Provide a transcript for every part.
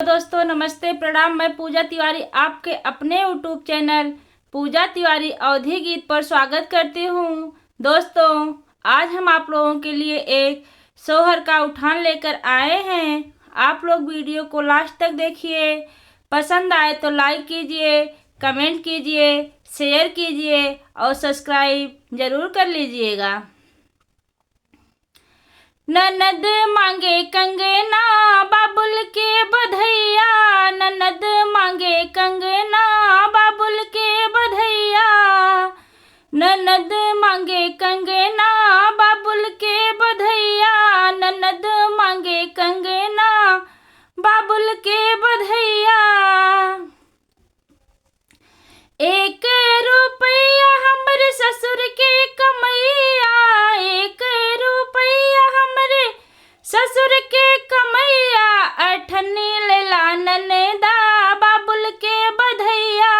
दोस्तों नमस्ते प्रणाम। मैं पूजा तिवारी आपके अपने यूट्यूब चैनल पूजा तिवारी अवधी गीत पर स्वागत करती हूँ। दोस्तों आज हम आप लोगों के लिए एक सोहर का उठान लेकर आए हैं। आप लोग वीडियो को लास्ट तक देखिए। पसंद आए तो लाइक कीजिए, कमेंट कीजिए, शेयर कीजिए और सब्सक्राइब जरूर कर लीजिएगा। ननद मांगे कंगना बाबुल के बधैया, ननद मांगे कंगना बाबुल के बधैया, ननद मांगे कंगना बाबुल के बधैया, ननद मांगे कंगना बाबुल के बधैया। 1 रुपया हमरे ससुर के कमैया, 1 रुपया हमरे ससुर के कमैया, अठन्नी लेला ननदा बाबुल के बधैया,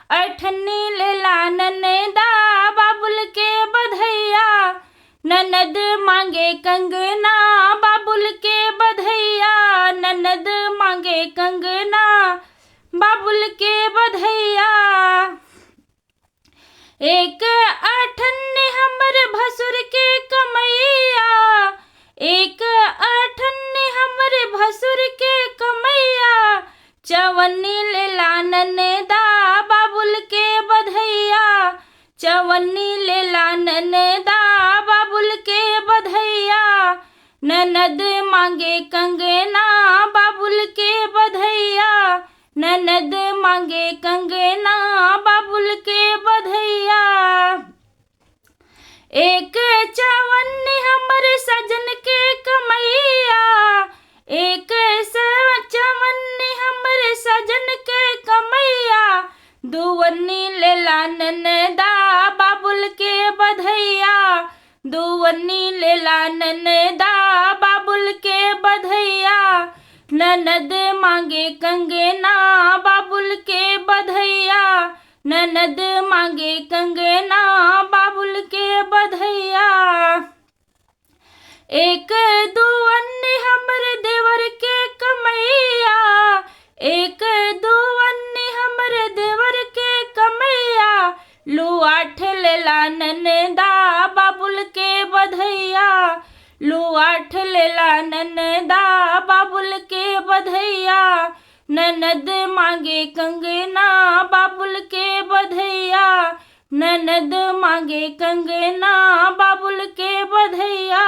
अठन्नी लेला ननदा बाबुल के बधैया, ननद मांगे कंगना बाबुल के बधैया, ननद मांगे कंगना बाबुल के बधैया। 1 अठन्नी हमरे भसुर के कमैया, 1 अठन्नी हमरे भसुर के कमैया, चवन्नी लेला ननदा बाबुल के बधैया, चवन्नी लेला ननदा बाबुल के बधैया, ननद मांगे कंगना बाबुल के बधैया, ननद मांगे कंगना बाबुल के बधैया। 1 चवन्नी हमरे सजन के कमैया, 1 चवन्नी हमरे सजन के कमैया, दुवन्नी लेला ननदा बाबुल के बधैया, दुवन्नी लेला ननदा बाबुल के बधैया, ननद मांगे कंगना बाबुल के बधैया, ननद मांगे कंगना बाबुल के बधैया। 1 दुवन्नी हमरे देवर के कमैया, 1 दुवन्नी हमरे देवर के कमैया, लुआठ लेला ननदा बाबुल के बधैया, लुआठ लेला ननदा बाबुल के बधैया, ननद मांगे कंगना बाबुल के बधैया, ननद मांगे कंगना बाबुल के बधैया।